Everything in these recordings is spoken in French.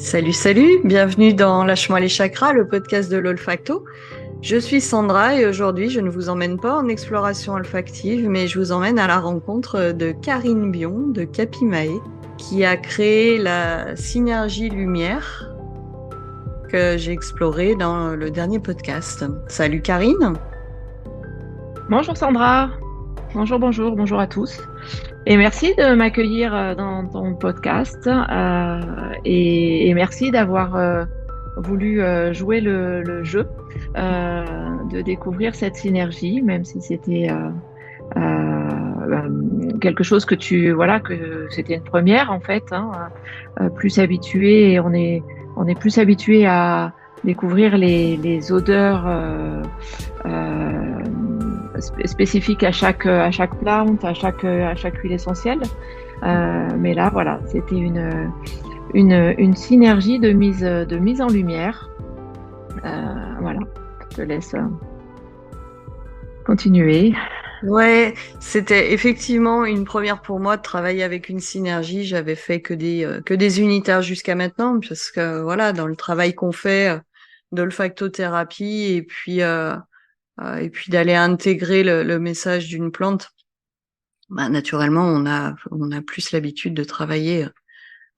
Salut, salut, bienvenue dans Lâche-moi les chakras, le podcast de l'olfacto. Je suis Sandra et aujourd'hui je ne vous emmène pas en exploration olfactive, mais je vous emmène à la rencontre de Karine Bion de Capimae, qui a créé la synergie lumière que j'ai explorée dans le dernier podcast. Salut Karine. Bonjour Sandra, bonjour à tous. Et merci de m'accueillir dans ton podcast et merci d'avoir voulu jouer le jeu, de découvrir cette synergie, même si c'était quelque chose que c'était une première en fait, hein, plus habitué et on est plus habitué à découvrir les odeurs euh, spécifiques à chaque plante, à chaque huile essentielle. Mais là, voilà, c'était une synergie de mise en lumière. Voilà, je te laisse continuer. Ouais, c'était effectivement une première pour moi de travailler avec une synergie. J'avais fait que des unitaires jusqu'à maintenant, parce que voilà, dans le travail qu'on fait d'olfactothérapie et puis d'aller intégrer le message d'une plante, bah, naturellement, on a plus l'habitude de travailler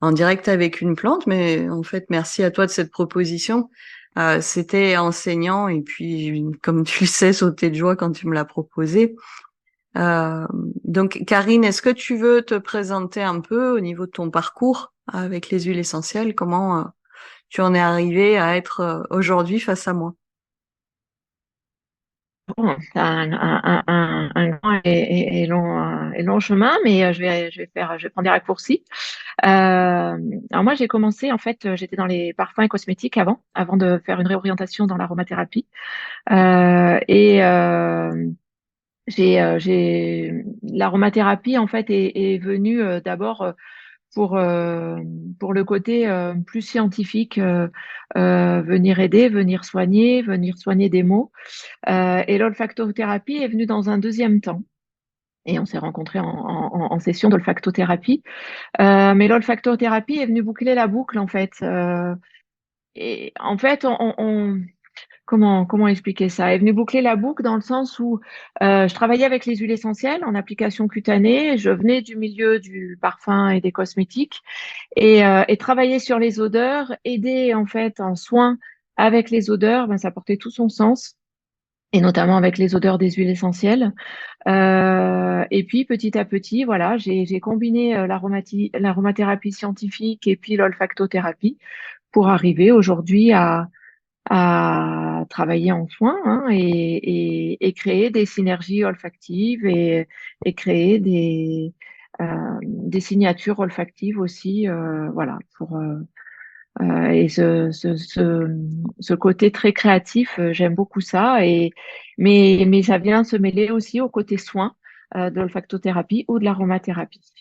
en direct avec une plante. Mais en fait, merci à toi de cette proposition. C'était enseignant et puis, comme tu le sais, sauter de joie quand tu me l'as proposé. Euh, donc, Karine, est-ce que tu veux te présenter un peu au niveau de ton parcours avec les huiles essentielles? Comment tu en es arrivée à être aujourd'hui face à moi? Bon, c'est un grand et long chemin, mais je vais prendre des raccourcis. Alors moi, j'ai commencé, en fait, j'étais dans les parfums et cosmétiques avant de faire une réorientation dans l'aromathérapie. L'aromathérapie, en fait, est venue d'abord pour le côté plus scientifique, venir venir soigner des maux. Et l'olfactothérapie est venue dans un deuxième temps. Et on s'est rencontrés en session d'olfactothérapie. Mais l'olfactothérapie est venue boucler la boucle, en fait. Et en fait, comment expliquer ça? Elle est venue boucler la boucle dans le sens où je travaillais avec les huiles essentielles en application cutanée. Je venais du milieu du parfum et des cosmétiques et travailler sur les odeurs, aider en fait en soins avec les odeurs, ben, ça portait tout son sens. Et notamment avec les odeurs des huiles essentielles. Et puis petit à petit, voilà, j'ai combiné l'aromathérapie scientifique et puis l'olfactothérapie pour arriver aujourd'hui à travailler en soins, hein, et créer des synergies olfactives et créer des signatures olfactives aussi, voilà, et ce côté très créatif, j'aime beaucoup ça. Mais ça vient se mêler aussi au côté soin de l'olfactothérapie ou de l'aromathérapie.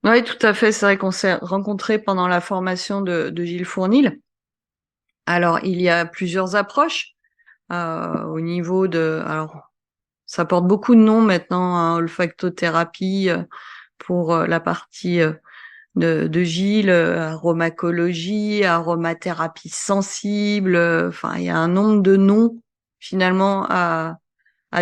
Oui, tout à fait. C'est vrai qu'on s'est rencontrés pendant la formation de Gilles Fournil. Alors, il y a plusieurs approches au niveau de... Alors, ça porte beaucoup de noms maintenant, hein, olfactothérapie pour la partie de Gilles, aromacologie, aromathérapie sensible. Enfin, il y a un nombre de noms finalement à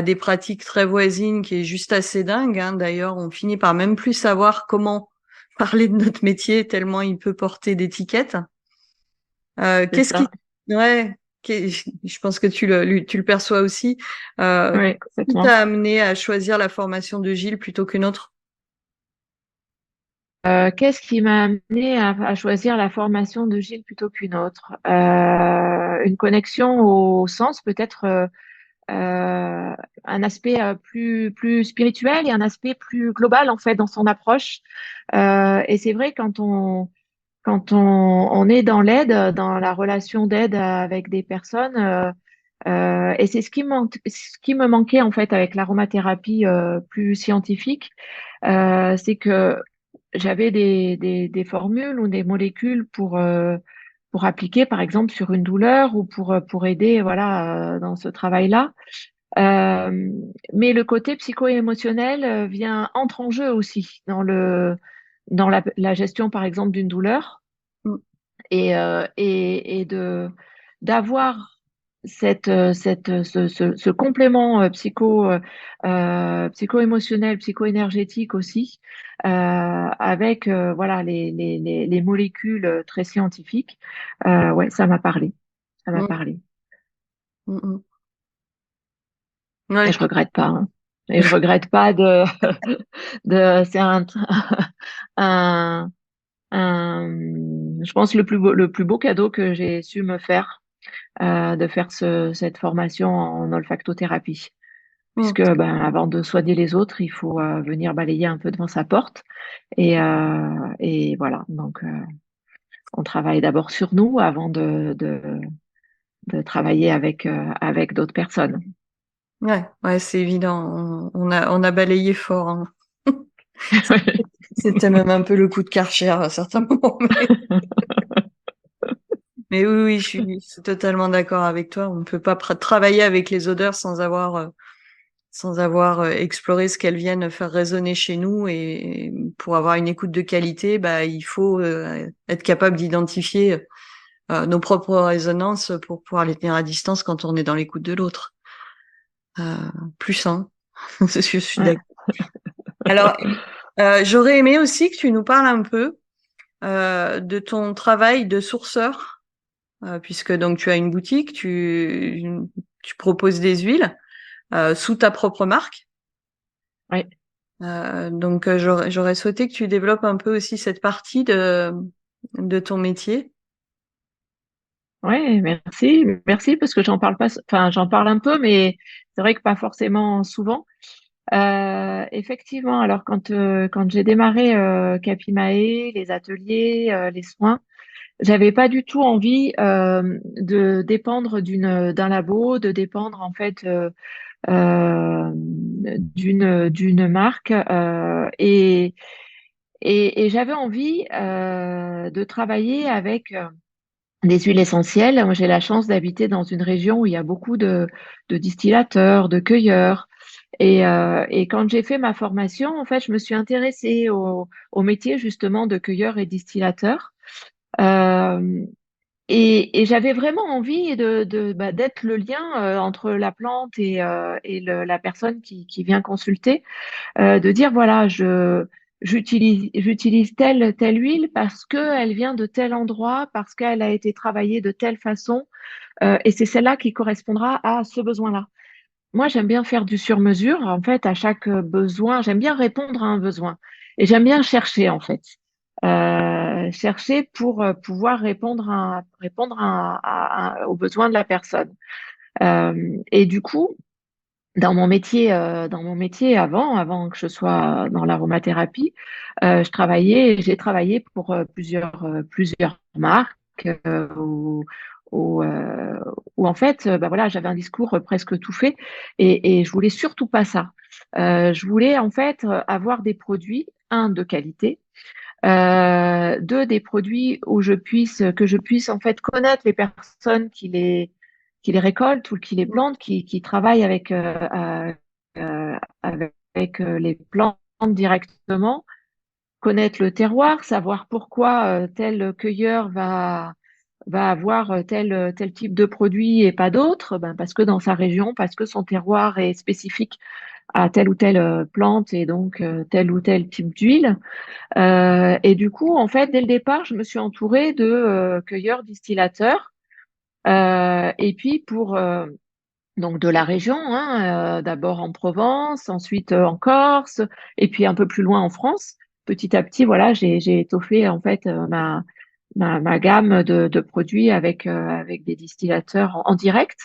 des pratiques très voisines qui est juste assez dingue, hein. D'ailleurs, on finit par même plus savoir comment parler de notre métier tellement il peut porter d'étiquettes. C'est Qu'est-ce qui, ça. ouais, je pense que tu le perçois aussi. Oui, Qu'est-ce qui complètement. t'a amené à choisir la formation de Gilles plutôt qu'une autre? Qu'est-ce qui m'a amené à choisir la formation de Gilles plutôt qu'une autre? Une connexion au sens, peut-être un aspect plus spirituel et un aspect plus global en fait dans son approche. Et c'est vrai on est dans l'aide, dans la relation d'aide avec des personnes, et c'est ce qui me manquait en fait avec l'aromathérapie plus scientifique, c'est que j'avais des formules ou des molécules pour appliquer par exemple sur une douleur ou pour aider voilà dans ce travail-là. Mais le côté psycho-émotionnel entre en jeu aussi la gestion, par exemple, d'une douleur Mm. et d'avoir ce complément psycho-émotionnel, psycho-énergétique aussi, avec voilà les molécules très scientifiques. Ouais, ça m'a parlé. Ça m'a Mm. parlé. Mm. Mm. Ouais, Et je regrette pas, hein. Et je regrette pas de, c'est un, je pense le plus beau cadeau que j'ai su me faire, de faire cette formation en olfactothérapie. mm. Puisque, ben, avant de soigner les autres, il faut venir balayer un peu devant sa porte. Et voilà. Donc, on travaille d'abord sur nous avant de travailler avec d'autres personnes. Ouais, c'est évident. On a balayé fort, hein. C'était même un peu le coup de Karcher à certains moments. Mais oui, oui, je suis totalement d'accord avec toi. On ne peut pas travailler avec les odeurs sans avoir exploré ce qu'elles viennent faire résonner chez nous. Et pour avoir une écoute de qualité, bah, il faut être capable d'identifier nos propres résonances pour pouvoir les tenir à distance quand on est dans l'écoute de l'autre. Euh, plus sain. Je suis Ouais. d'accord. Alors, j'aurais aimé aussi que tu nous parles un peu de ton travail de sourceur, puisque donc tu as une boutique, tu proposes des huiles sous ta propre marque. Ouais. Donc j'aurais souhaité que tu développes un peu aussi cette partie de ton métier. Ouais, merci, merci parce que j'en parle pas, enfin j'en parle un peu, mais c'est vrai que pas forcément souvent. Effectivement, alors quand j'ai démarré Capimae, les ateliers, les soins, j'avais pas du tout envie de dépendre d'un labo, de dépendre en fait d'une marque et j'avais envie de travailler avec des huiles essentielles. Moi, j'ai la chance d'habiter dans une région où il y a beaucoup de distillateurs, de cueilleurs. Et quand j'ai fait ma formation, en fait, je me suis intéressée au métier justement de cueilleur et distillateur. Euh, et j'avais vraiment envie d'être le lien entre la plante et la personne qui vient consulter, de dire voilà, j'utilise telle huile parce qu'elle vient de tel endroit, parce qu'elle a été travaillée de telle façon, et c'est celle-là qui correspondra à ce besoin-là. Moi, j'aime bien faire du sur-mesure. En fait, à chaque besoin, j'aime bien répondre à un besoin. Et j'aime bien chercher, en fait. Chercher pour pouvoir aux besoins de la personne. Et du coup, dans mon métier avant que je sois dans l'aromathérapie, j'ai travaillé pour plusieurs marques où, où, euh, où en fait, bah voilà, j'avais un discours presque tout fait et je voulais surtout pas ça. Je voulais en fait avoir des produits, un, de qualité, deux, des produits que je puisse en fait connaître les personnes qui les récoltent ou qui les plantent, qui travaillent avec les plantes directement, connaître le terroir, savoir pourquoi tel cueilleur va avoir tel type de produit et pas d'autre, ben parce que dans sa région, parce que son terroir est spécifique à telle ou telle plante et donc tel ou tel type d'huile. Et du coup, en fait, dès le départ, je me suis entourée de cueilleurs distillateurs. Et puis donc de la région, hein, d'abord en Provence, ensuite en Corse, et puis un peu plus loin en France. Petit à petit, voilà, j'ai étoffé en fait ma gamme de produits avec des distillateurs en direct.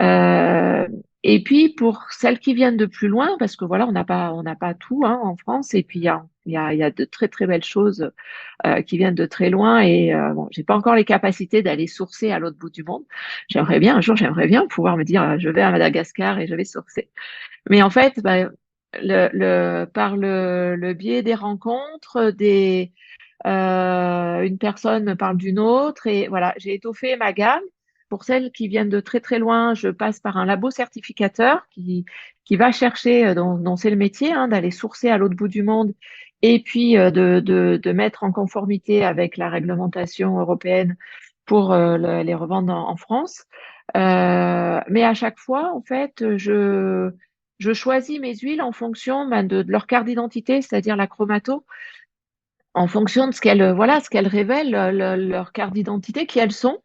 Euh, et puis pour celles qui viennent de plus loin, parce que voilà, on n'a pas tout hein, en France, et puis il y a de très très belles choses qui viennent de très loin. Et bon, j'ai pas encore les capacités d'aller sourcer à l'autre bout du monde. J'aimerais bien un jour, j'aimerais bien pouvoir me dire, je vais à Madagascar et je vais sourcer. Mais en fait, bah, par le biais des rencontres, une personne me parle d'une autre et voilà, j'ai étoffé ma gamme. Pour celles qui viennent de très très loin, je passe par un labo certificateur qui va chercher, dont c'est le métier, hein, d'aller sourcer à l'autre bout du monde et puis de mettre en conformité avec la réglementation européenne pour les revendre en France. Mais à chaque fois, en fait, je choisis mes huiles en fonction ben, de leur carte d'identité, c'est-à-dire la chromato, en fonction de ce qu'elles voilà, ce qu'elles révèlent, leur carte d'identité, qui elles sont.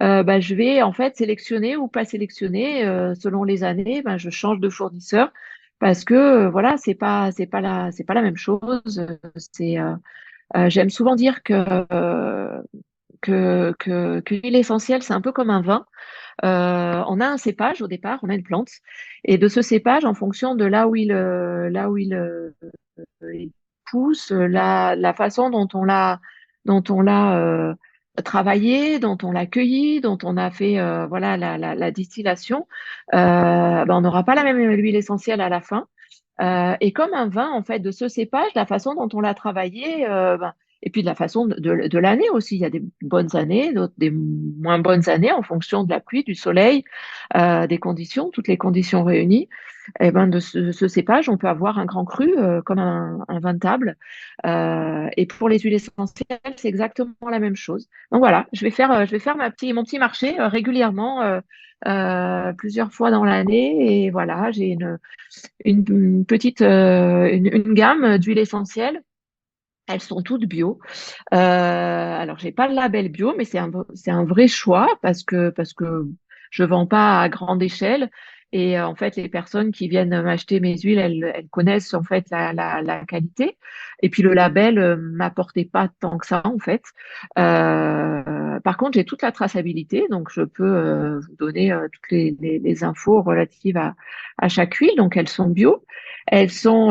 Ben, je vais en fait sélectionner ou pas sélectionner selon les années. Ben, je change de fournisseur parce que voilà, c'est pas la même chose. C'est J'aime souvent dire que l'huile essentielle, c'est un peu comme un vin. On a un cépage au départ, on a une plante, et de ce cépage, en fonction de là où il pousse, la façon dont on l'a travaillé, dont on l'a cueilli, dont on a fait voilà la distillation, ben, on n'aura pas la même huile essentielle à la fin. Et comme un vin, en fait, de ce cépage, la façon dont on l'a travaillé, ben, et puis de la façon de l'année aussi. Il y a des bonnes années, d'autres des moins bonnes années en fonction de la pluie, du soleil, des conditions, toutes les conditions réunies. Et ben ce cépage, on peut avoir un grand cru comme un vin de table. Et pour les huiles essentielles, c'est exactement la même chose. Donc voilà, je vais faire mon petit marché régulièrement, plusieurs fois dans l'année. Et voilà, j'ai une petite une gamme d'huiles essentielles. Elles sont toutes bio. Alors, j'ai pas le label bio, mais c'est un vrai choix parce que je vends pas à grande échelle. Et en fait, les personnes qui viennent m'acheter mes huiles, elles connaissent en fait la qualité. Et puis le label m'apportait pas tant que ça en fait. Par contre, j'ai toute la traçabilité, donc je peux vous donner toutes les infos relatives à chaque huile. Donc elles sont bio. Elles sont,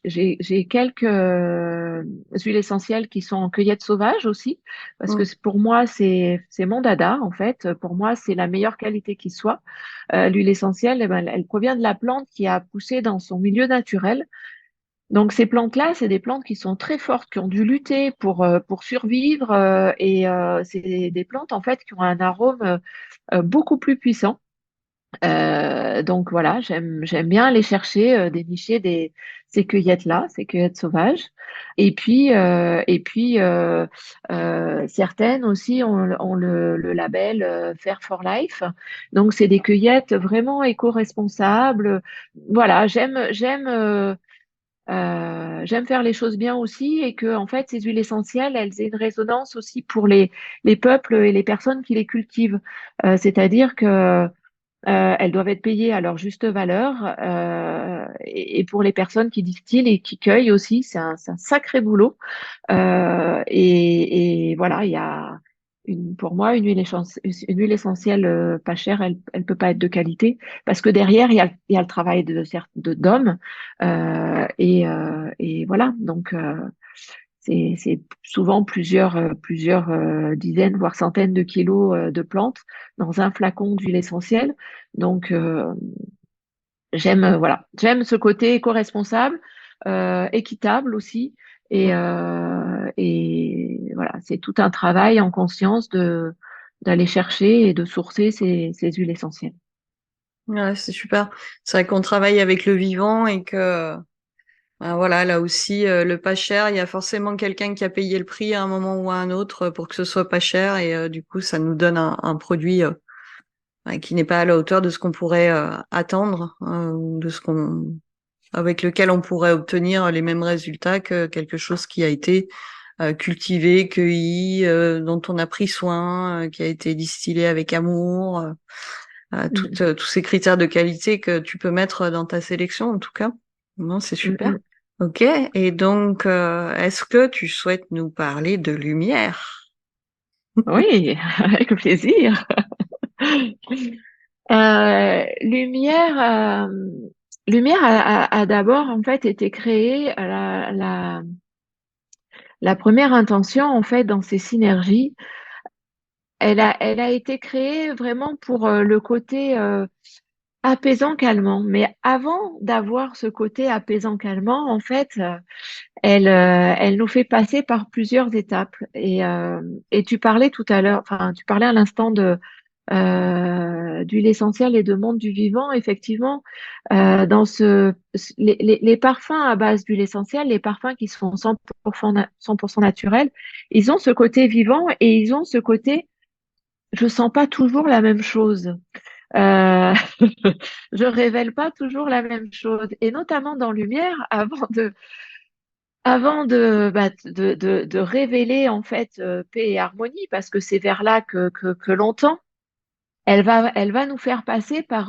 j'ai quelques huiles essentielles qui sont en cueillette sauvage aussi, parce que Mm. pour moi, c'est mon dada, en fait. Pour moi, c'est la meilleure qualité qui soit. L'huile essentielle, eh ben, elle provient de la plante qui a poussé dans son milieu naturel. Donc, ces plantes-là, c'est des plantes qui sont très fortes, qui ont dû lutter pour survivre, c'est des plantes, en fait, qui ont un arôme beaucoup plus puissant. Donc voilà, j'aime bien aller chercher, dénicher ces cueillettes-là, ces cueillettes sauvages. Et puis certaines aussi ont le label Fair for Life. Donc c'est des cueillettes vraiment éco-responsables. Voilà, j'aime faire les choses bien aussi, et que en fait ces huiles essentielles, elles aient une résonance aussi pour les peuples et les personnes qui les cultivent. C'est-à-dire que elles doivent être payées à leur juste valeur. Et pour les personnes qui distillent et qui cueillent aussi, c'est un sacré boulot. Et voilà, il y a pour moi, une huile essentielle pas chère, elle peut pas être de qualité, parce que derrière, il y a le travail d'hommes. Et voilà, donc c'est souvent plusieurs dizaines, voire centaines de kilos de plantes dans un flacon d'huile essentielle. Donc, j'aime ce côté éco-responsable, équitable aussi. Et voilà, c'est tout un travail en conscience d'aller chercher et de sourcer ces huiles essentielles. Ouais, c'est super. C'est vrai qu'on travaille avec le vivant et que ben voilà, là aussi, le pas cher, il y a forcément quelqu'un qui a payé le prix à un moment ou à un autre pour que ce soit pas cher et du coup, ça nous donne un produit qui n'est pas à la hauteur de ce qu'on pourrait attendre, ou de ce qu'on avec lequel on pourrait obtenir les mêmes résultats que quelque chose qui a été cultivé, cueilli, dont on a pris soin, qui a été distillé avec amour, Mm, tous ces critères de qualité que tu peux mettre dans ta sélection, en tout cas. Non, c'est mm, super. mm. Ok. Et donc, est-ce que tu souhaites nous parler de lumière? Oui, avec plaisir. Lumière, Lumière a d'abord en fait été créée la première intention en fait dans ces synergies. Elle a été créée vraiment pour le côté apaisant, calmant. Mais avant d'avoir ce côté apaisant, calmant, en fait, elle nous fait passer par plusieurs étapes. Et tu parlais tout à l'heure, enfin, tu parlais à l'instant d'huile essentielle et de monde du vivant, effectivement, les parfums à base d'huile essentielle, les parfums qui sont 100% naturels, ils ont ce côté vivant et ils ont ce côté, je sens pas toujours la même chose. Euh, je révèle pas toujours la même chose. Et notamment dans Lumière, avant de révéler en fait paix et harmonie, parce que c'est vers là que l'on tend, elle va nous faire passer par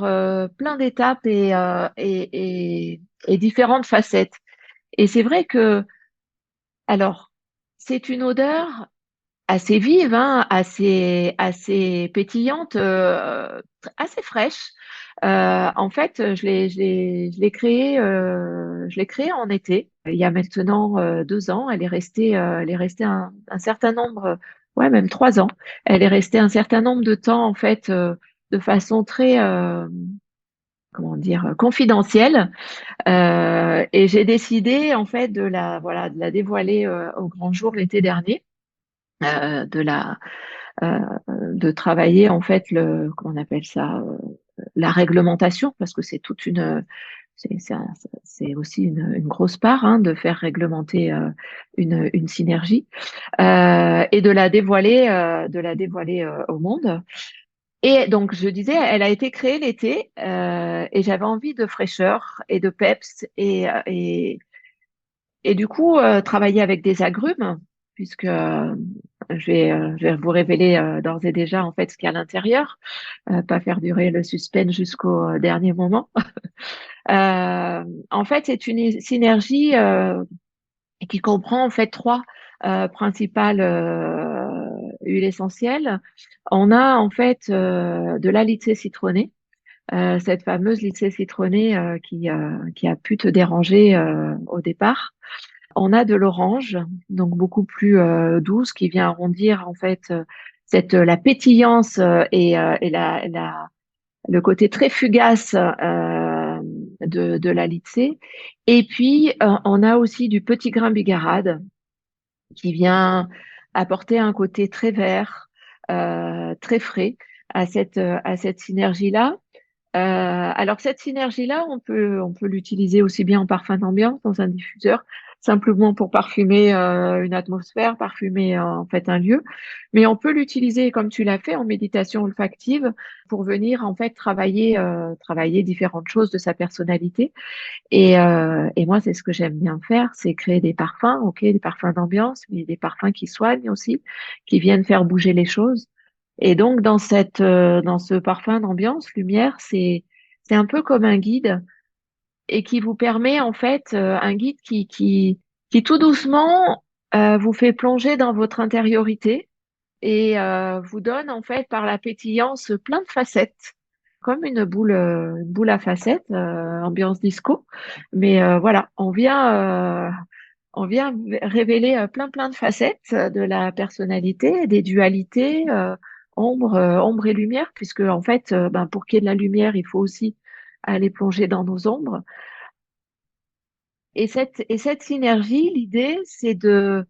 plein d'étapes et différentes facettes. Et c'est vrai que, alors, c'est une odeur assez vive, hein, assez pétillante, assez fraîche. En fait, je l'ai créée en été. Il y a maintenant 2 ans. Elle est restée un certain nombre, ouais, même 3 ans. Elle est restée un certain nombre de temps, en fait, de façon très, comment dire, confidentielle. Et j'ai décidé, en fait, voilà, de la dévoiler au grand jour l'été dernier. euh, de la euh, de travailler en fait comment on appelle ça, la réglementation, parce que c'est aussi une grosse part, hein, de faire réglementer une synergie, et de la dévoiler au monde. Et donc je disais, elle a été créée l'été, et j'avais envie de fraîcheur et de peps et du coup, travailler avec des agrumes, puisque je vais vous révéler d'ores et déjà en fait ce qu'il y a à l'intérieur, pas faire durer le suspense jusqu'au dernier moment. En fait, c'est une synergie qui comprend en fait trois principales huiles essentielles. On a en fait de la lycée citronnée, cette fameuse lycée citronnée qui a pu te déranger au départ. On a de l'orange, donc beaucoup plus douce, qui vient arrondir en fait la pétillance le côté très fugace de la lycée. Et puis, on a aussi du petit grain bigarade qui vient apporter un côté très vert, très frais à cette synergie-là. Alors cette synergie-là, on peut l'utiliser aussi bien en parfum d'ambiance, dans un diffuseur, simplement pour parfumer une atmosphère, parfumer en fait un lieu, mais on peut l'utiliser comme tu l'as fait en méditation olfactive pour venir en fait travailler différentes choses de sa personnalité. Et moi, c'est ce que j'aime bien faire, c'est créer des parfums, ok, des parfums d'ambiance, mais des parfums qui soignent aussi, qui viennent faire bouger les choses. Et donc, dans ce parfum d'ambiance, lumière, c'est un peu comme un guide et qui vous permet, en fait, un guide qui tout doucement, vous fait plonger dans votre intériorité et vous donne, en fait, par la pétillance, plein de facettes, comme une boule à facettes, ambiance disco. Mais voilà, on vient révéler plein de facettes de la personnalité, des dualités, ombre et lumière, puisque en fait, ben, pour qu'il y ait de la lumière, il faut aussi aller plonger dans nos ombres. Et cette synergie, l'idée, c'est de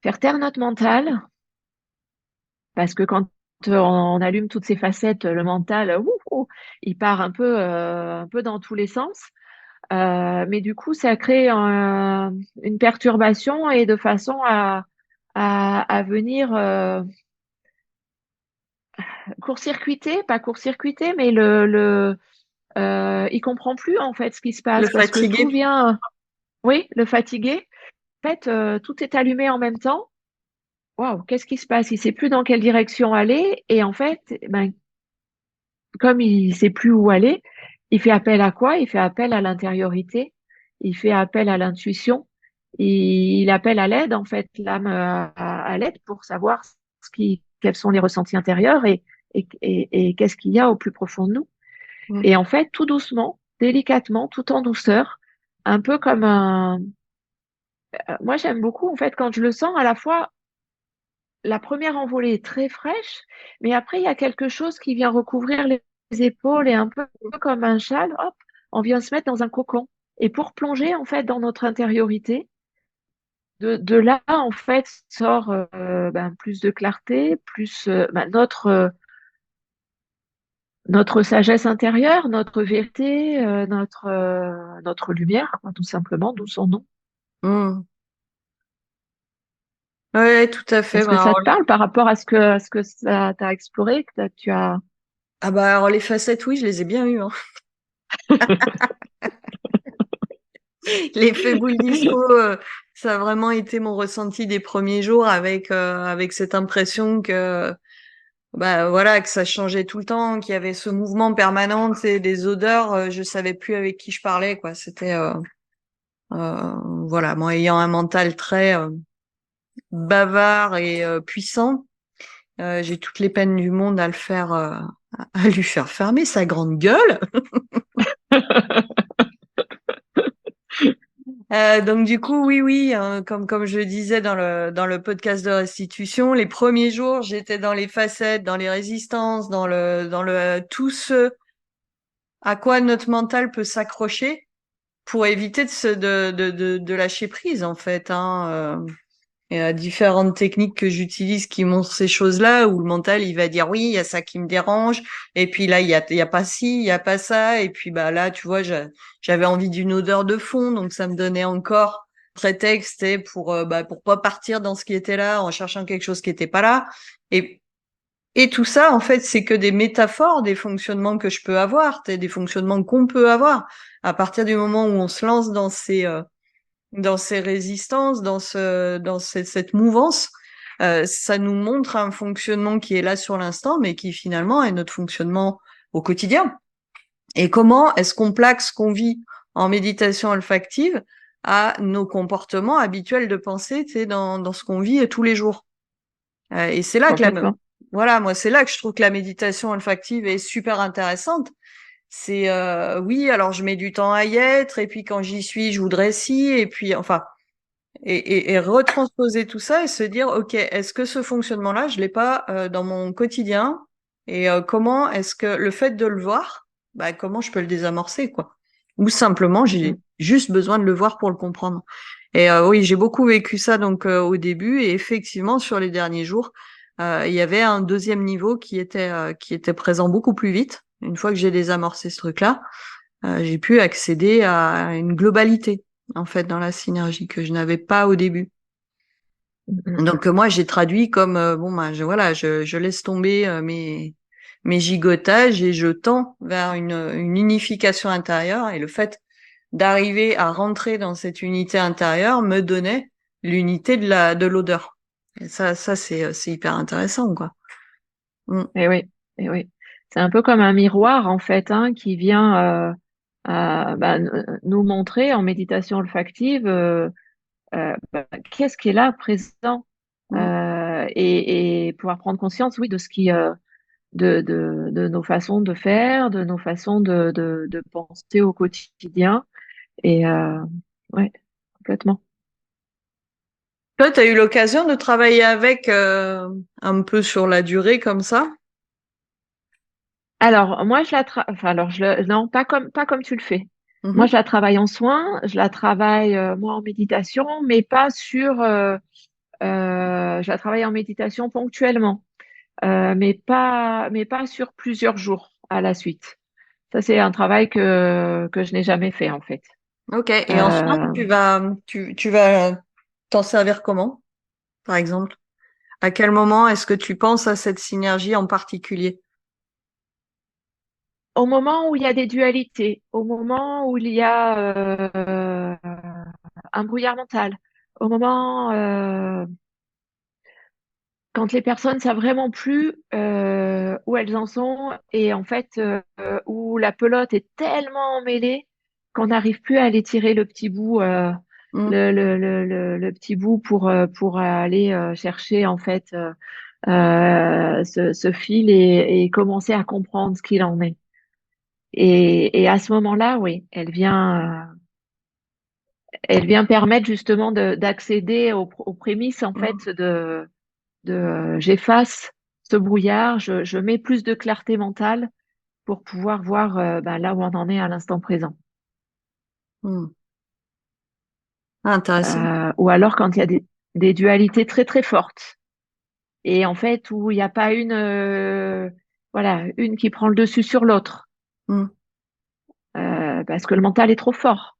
faire taire notre mental, parce que quand on allume toutes ces facettes, le mental, il part un peu dans tous les sens. Mais du coup, ça crée une perturbation et de façon à venir court-circuiter, pas court-circuiter, mais il comprend plus en fait ce qui se Le passe parce que tout fatigué. vient, oui, le fatiguer. En fait, tout est allumé en même temps. Waouh, qu'est-ce qui se passe? Il sait plus dans quelle direction aller et en fait, ben, comme il sait plus où aller, il fait appel à quoi? Il fait appel à l'intériorité, il fait appel à l'intuition, il appelle à l'aide, en fait, l'âme à l'aide pour savoir quels sont les ressentis intérieurs et qu'est-ce qu'il y a au plus profond de nous. Mm. Et en fait, tout doucement, délicatement, tout en douceur, un peu comme un... Moi, j'aime beaucoup, en fait, quand je le sens, à la fois, la première envolée est très fraîche, mais après, il y a quelque chose qui vient recouvrir les épaules et un peu comme un châle, hop, on vient se mettre dans un cocon. Et pour plonger, en fait, dans notre intériorité, de là, en fait, sort ben, plus de clarté, plus ben, notre sagesse intérieure, notre vérité, notre lumière, quoi, tout simplement, d'où son nom. Hmm. Ouais, tout à fait. Est-ce Bah, que ça te parle par rapport à ce que ça t'a exploré, que tu as... ah bah alors les facettes, oui, je les ai bien eues, hein. L'effet boule disco, ça a vraiment été mon ressenti des premiers jours avec cette impression que bah voilà que ça changeait tout le temps, qu'il y avait ce mouvement permanent, et des odeurs, je savais plus avec qui je parlais quoi. C'était voilà, moi ayant un mental très bavard et puissant, j'ai toutes les peines du monde à le faire à lui faire fermer sa grande gueule. Donc du coup, oui, oui, comme je le disais dans le podcast de restitution, les premiers jours, j'étais dans les facettes, dans les résistances, dans le tout ce à quoi notre mental peut s'accrocher pour éviter de lâcher prise en fait. Il y a différentes techniques que j'utilise qui montrent ces choses-là où le mental il va dire oui, il y a ça qui me dérange et puis là il y a pas ci, il y a pas ça et puis bah là tu vois j'avais envie d'une odeur de fond donc ça me donnait encore prétexte bah pour pas partir dans ce qui était là en cherchant quelque chose qui était pas là et et tout ça en fait c'est que des métaphores des fonctionnements que je peux avoir, des fonctionnements qu'on peut avoir à partir du moment où on se lance dans ces résistances, dans cette mouvance, ça nous montre un fonctionnement qui est là sur l'instant, mais qui finalement est notre fonctionnement au quotidien. Et comment est-ce qu'on plaque ce qu'on vit en méditation olfactive à nos comportements habituels de pensée, tu sais, dans ce qu'on vit tous les jours. Et c'est là que Complètement. voilà, moi, c'est là que je trouve que la méditation olfactive est super intéressante. C'est oui, alors je mets du temps à y être, et puis quand j'y suis, je voudrais ci, et puis enfin, et retransposer tout ça et se dire, OK, est-ce que ce fonctionnement-là, je l'ai pas dans mon quotidien? Et comment est-ce que le fait de le voir, bah, comment je peux le désamorcer, quoi? Ou simplement, j'ai Mhm. juste besoin de le voir pour le comprendre. Et oui, j'ai beaucoup vécu ça donc au début et effectivement sur les derniers jours, il y avait un deuxième niveau qui était présent beaucoup plus vite. Une fois que j'ai désamorcé ce truc-là, j'ai pu accéder à une globalité en fait dans la synergie que je n'avais pas au début. Mhm. Donc moi j'ai traduit comme bon ben voilà je laisse tomber mes gigotages et je tends vers une unification intérieure et le fait d'arriver à rentrer dans cette unité intérieure me donnait l'unité de l'odeur. Et ça c'est hyper intéressant quoi. Mm. Et oui, et oui. C'est un peu comme un miroir, en fait, hein, qui vient nous montrer en méditation olfactive qu'est-ce qui est là, présent, Mm. et pouvoir prendre conscience, oui, de ce de nos façons de faire, de nos façons de penser au quotidien. Et ouais, complètement. Toi, tu as eu l'occasion de travailler avec un peu sur la durée comme ça? Alors, moi, enfin, alors, non, pas comme tu le fais. Moi, Mhm. je la travaille en soins, je la travaille, moi, en méditation, mais pas je la travaille en méditation ponctuellement, mais pas sur plusieurs jours à la suite. Ça, c'est un travail que je n'ai jamais fait, en fait. Ok. Et en soi, Euh, tu vas t'en servir comment, par exemple? À quel moment est-ce que tu penses à cette synergie en particulier? Au moment où il y a des dualités, au moment où il y a un brouillard mental, au moment quand les personnes savent vraiment plus où elles en sont et en fait où la pelote est tellement emmêlée qu'on n'arrive plus à aller tirer le petit bout, Mm. le petit bout pour aller chercher en fait ce fil et commencer à comprendre ce qu'il en est. Et à ce moment-là, oui, elle vient permettre justement d'accéder aux prémices en Mm. fait j'efface ce brouillard, je mets plus de clarté mentale pour pouvoir voir là où on en est à l'instant présent. Mm. Ah, intéressant. Ou alors quand il y a des dualités très très fortes et en fait où il n'y a pas voilà, une qui prend le dessus sur l'autre, Mm. parce que le mental est trop fort.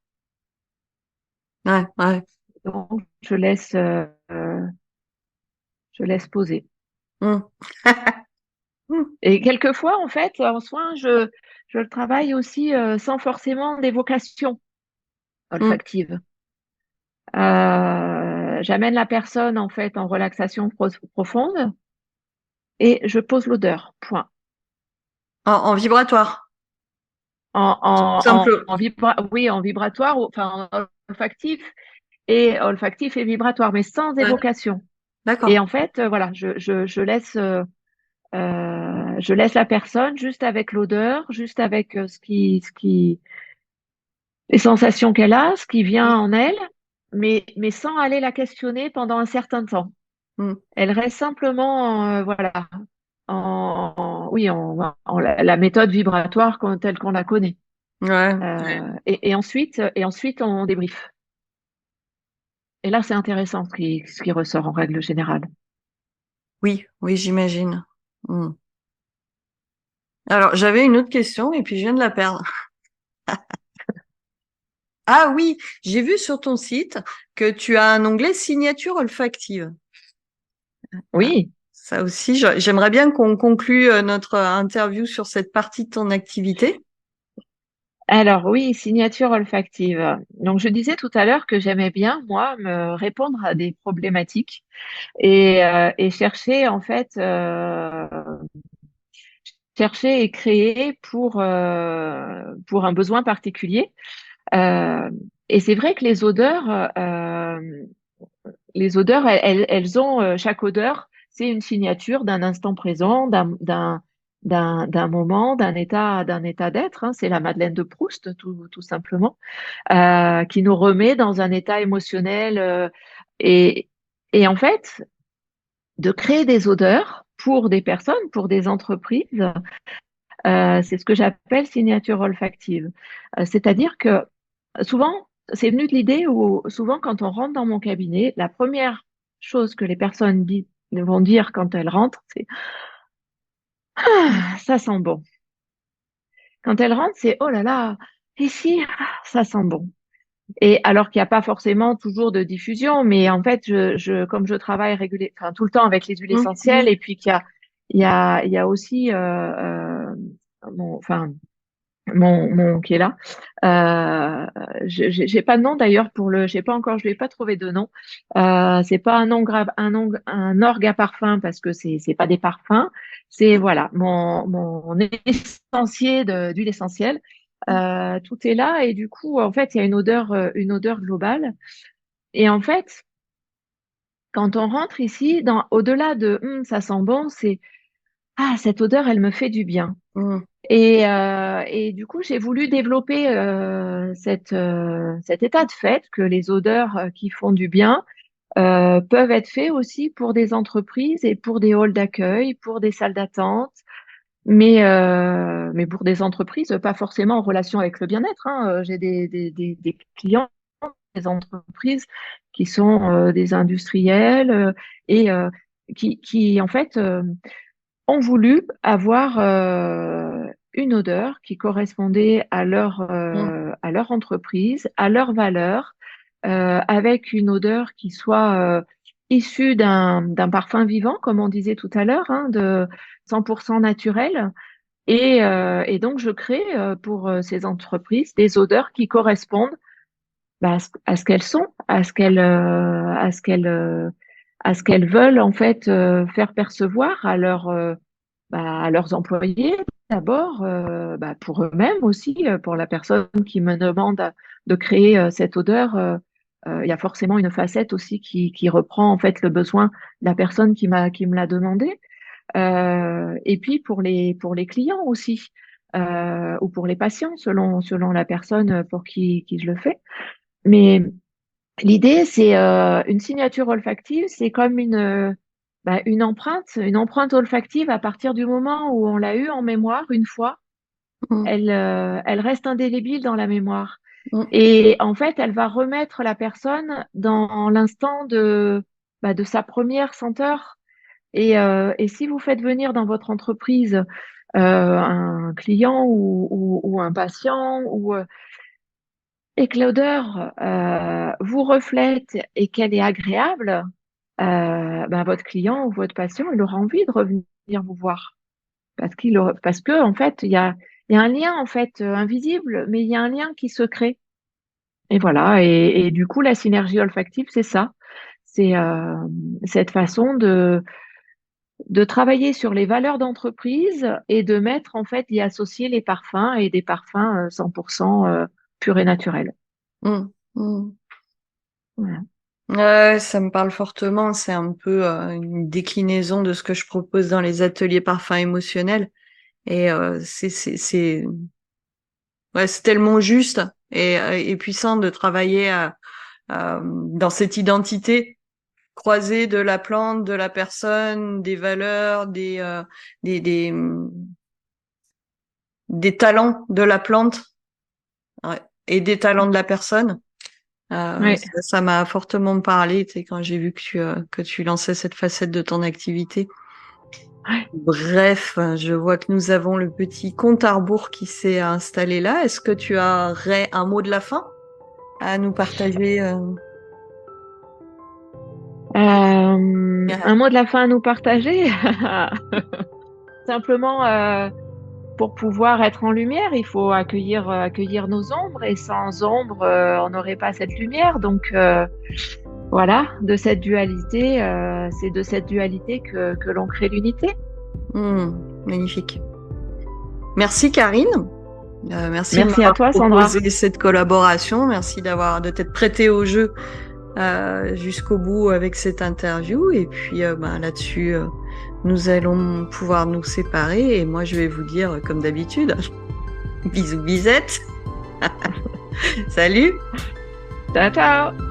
Ouais, ouais. Donc, je laisse poser. Mm. Mm. Et quelquefois, en fait, en soin, je le travaille aussi sans forcément d'évocation Mm. olfactive. J'amène la personne en fait en relaxation profonde et je pose l'odeur. Point. En vibratoire. Simple. Oui, en vibratoire, enfin en olfactif et vibratoire, mais sans Ouais, évocation. Et d'accord. en fait, voilà, je laisse la personne juste avec l'odeur, juste avec les sensations qu'elle a, ce qui vient Mm. en elle, mais sans aller la questionner pendant un certain temps. Mm. Elle reste simplement, voilà, oui, la méthode vibratoire telle qu'on la connaît. Ouais. Et ensuite, on débrief. Et là, c'est intéressant ce qui ressort en règle générale. Oui, oui, j'imagine. Mm. Alors, j'avais une autre question et puis je viens de la perdre. Ah oui, j'ai vu sur ton site que tu as un onglet signature olfactive. Ah, Oui. ça aussi, j'aimerais bien qu'on conclue notre interview sur cette partie de ton activité. Alors oui, signature olfactive. Donc je disais tout à l'heure que j'aimais bien, moi, me répondre à des problématiques et chercher en fait chercher et créer pour un besoin particulier. Euh, et c'est vrai que les odeurs, elles ont chaque odeur, c'est une signature d'un instant présent, d'un moment, d'un état d'être. Hein. C'est la Madeleine de Proust, tout simplement, qui nous remet dans un état émotionnel. Et, et en fait, de créer des odeurs pour des personnes, pour des entreprises, c'est ce que j'appelle signature olfactive. C'est-à-dire que souvent, c'est venu de l'idée où souvent quand on rentre dans mon cabinet, la première chose que les personnes vont dire quand elles rentrent, c'est ah, ça sent bon. Quand elles rentrent, c'est oh là là, ici, ça sent bon. Et alors qu'il n'y a pas forcément toujours de diffusion, mais en fait, comme je travaille enfin, tout le temps avec les huiles Mm, essentielles, mm. et puis il y a aussi enfin, qui est là. J'ai pas de nom d'ailleurs pour j'ai pas encore, je l'ai pas trouvé de nom. C'est pas un nom grave, un orgue à parfum parce que c'est pas des parfums. C'est voilà mon essencier d'huile essentielle. Tout est là et du coup en fait il y a une odeur globale. Et en fait quand on rentre ici, au-delà de ça sent bon, c'est ah cette odeur elle me fait du bien. Mm. Et du coup, j'ai voulu développer cet état de fait que les odeurs qui font du bien peuvent être faits aussi pour des entreprises et pour des halls d'accueil, pour des salles d'attente, mais pour des entreprises, pas forcément en relation avec le bien-être. Hein. J'ai des clients, des entreprises qui sont des industriels et qui, en fait, ont voulu avoir une odeur qui correspondait Mm. à leur entreprise, à leurs valeurs, avec une odeur qui soit issue d'un parfum vivant, comme on disait tout à l'heure, hein, de 100% naturel. Et donc, je crée pour ces entreprises des odeurs qui correspondent bah, à ce qu'elles sont, à ce qu'elles veulent en fait faire percevoir à leurs employés d'abord, pour eux-mêmes aussi, pour la personne qui me demande de créer cette odeur. Il y a forcément une facette aussi qui reprend en fait le besoin de la personne qui me l'a demandé. Et puis pour les clients aussi, ou pour les patients, selon la personne pour qui je le fais. Mais l'idée, c'est une signature olfactive, c'est comme une empreinte olfactive à partir du moment où on l'a eue en mémoire une fois, Mm. elle reste indélébile dans la mémoire. Mm. Et en fait, elle va remettre la personne dans l'instant de sa première senteur. Et si vous faites venir dans votre entreprise un client ou un patient, et que l'odeur vous reflète et qu'elle est agréable, ben, votre client ou votre patient, il aura envie de revenir vous voir. Parce que en fait, il y a un lien en fait invisible, mais il y a un lien qui se crée. Et voilà. Et du coup, la synergie olfactive, c'est ça. C'est cette façon de travailler sur les valeurs d'entreprise et de mettre, en fait, y associer les parfums et des parfums 100% purs et naturels. Mm. Mm. Voilà. Ouais, ça me parle fortement. C'est un peu une déclinaison de ce que je propose dans les ateliers parfums émotionnels. Et ouais, c'est tellement juste et puissant de travailler dans cette identité croisée de la plante, de la personne, des valeurs, des, des, hum, des talents de la plante, ouais, et des talents de la personne. Ouais. Ça m'a fortement parlé, tu sais, quand j'ai vu que tu lançais cette facette de ton activité. Ouais. Bref, je vois que nous avons le petit compte à rebours qui s'est installé là. Est-ce que tu aurais un mot de la fin à nous partager Un mot de la fin à nous partager? Simplement, pour pouvoir être en lumière, il faut accueillir nos ombres et sans ombre, on n'aurait pas cette lumière. Donc voilà, de cette dualité, c'est de cette dualité que l'on crée l'unité. Magnifique. Merci Karine. Merci de Merci à m'avoir toi, Sandra. proposé cette collaboration. Merci de t'être prêtée au jeu jusqu'au bout avec cette interview. Et puis là-dessus, nous allons pouvoir nous séparer. Et moi, je vais vous dire, comme d'habitude, bisous bisettes. Salut. Ciao, ciao.